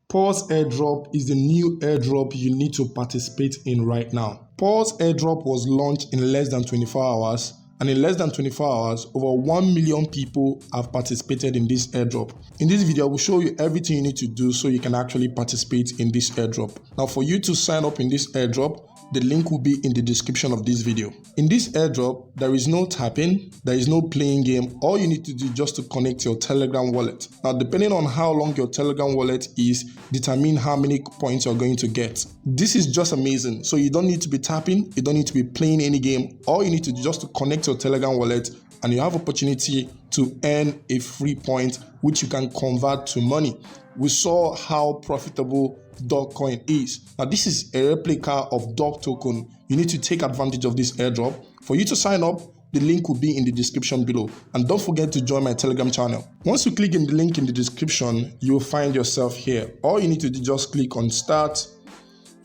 Paws Airdrop is the new airdrop you need to participate in right now. Paws Airdrop was launched in less than 24 hours, and in less than 24 hours, over 1 million people have participated in this airdrop. In this video, I will show you everything you need to do so you can actually participate in this airdrop. Now, for you to sign up in this airdrop, the link will be in the description of this video. In this airdrop, there is no tapping, there is no playing game. All you need to do just to connect your Telegram wallet. Now, depending on how long your Telegram wallet is, determine how many points you're going to get. This is just amazing. So you don't need to be tapping, you don't need to be playing any game. All you need to do just to connect your Telegram wallet, and you have opportunity to earn a free point which you can convert to money. We saw how profitable Dog Coin is. Now, this is a replica of Dog Token. You need to take advantage of this airdrop. For you to sign up, the link will be in the description below. And don't forget to join my Telegram channel. Once you click in the link in the description, you'll find yourself here. All you need to do is just click on start.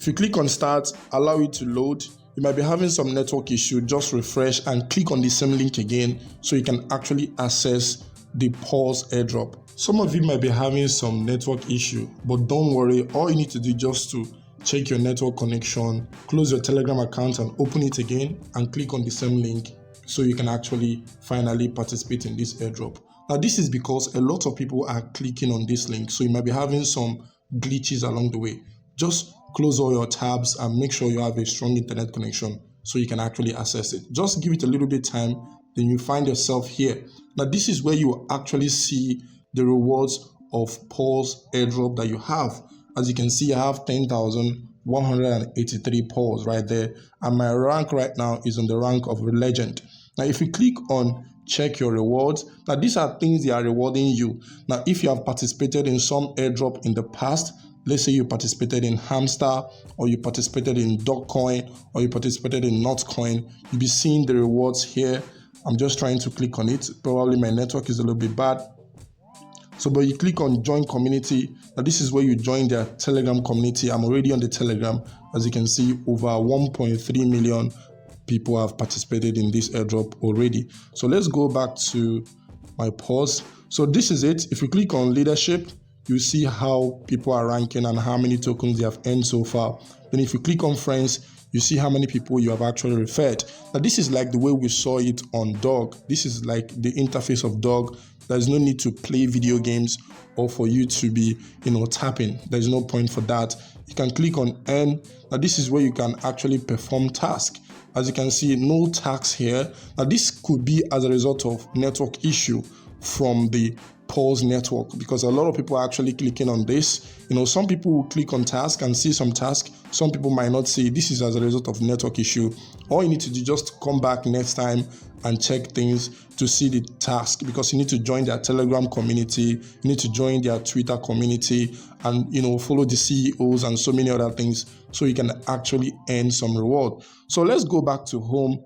If you click on start, allow it to load. You might be having some network issue, just refresh and click on the same link again so you can actually access the Paws Airdrop. Some of you might be having some network issue, but don't worry. All you need to do just to check your network connection, close your Telegram account and open it again and click on the same link so you can actually finally participate in this airdrop. Now, this is because a lot of people are clicking on this link, so you might be having some glitches along the way. Just close all your tabs and make sure you have a strong internet connection so you can actually access it. Just give it a little bit of time, then you find yourself here. Now, this is where you actually see the rewards of Paws Airdrop that you have. As you can see, I have 10,183 Paws right there, and my rank right now is on the rank of legend. Now, if you click on check your rewards, now these are things they are rewarding you. Now, if you have participated in some airdrop in the past, let's say you participated in Hamster, or you participated in Dogcoin, or you participated in Notcoin, you'll be seeing the rewards here. I'm just trying to click on it. Probably my network is a little bit bad. So, but you click on join community. Now, this is where you join their Telegram community. I'm already on the Telegram. As you can see, over 1.3 million people have participated in this airdrop already. So let's go back to my Paws. So this is it. If you click on leadership, you see how people are ranking and how many tokens they have earned so far. Then if you click on friends, you see how many people you have actually referred. Now, this is like the way we saw it on Dog. This is like the interface of Dog. There's no need to play video games or for you to be, tapping. There's no point for that. You can click on earn. Now, this is where you can actually perform tasks. As you can see, no tax here. Now, this could be as a result of network issue from the Paws network, because a lot of people are actually clicking on this. Some people will click on task and see some task. Some people might not see. This is as a result of network issue. All you need to do is just come back next time and check things to see the task, because you need to join their Telegram community, you need to join their Twitter community, and follow the CEOs and so many other things so you can actually earn some reward. So let's go back to home.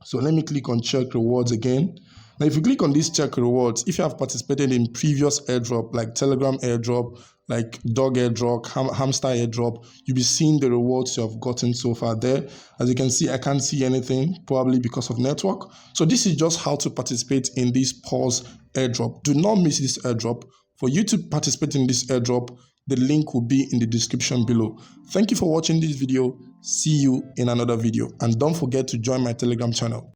So let me click on check rewards again. Now, if you click on this check rewards, if you have participated in previous airdrop, like Telegram airdrop, like Dog airdrop, Hamster airdrop, you'll be seeing the rewards you have gotten so far there. As you can see, I can't see anything, probably because of network. So this is just how to participate in this Paws airdrop. Do not miss this airdrop. For you to participate in this airdrop, the link will be in the description below. Thank you for watching this video. See you in another video. And don't forget to join my Telegram channel.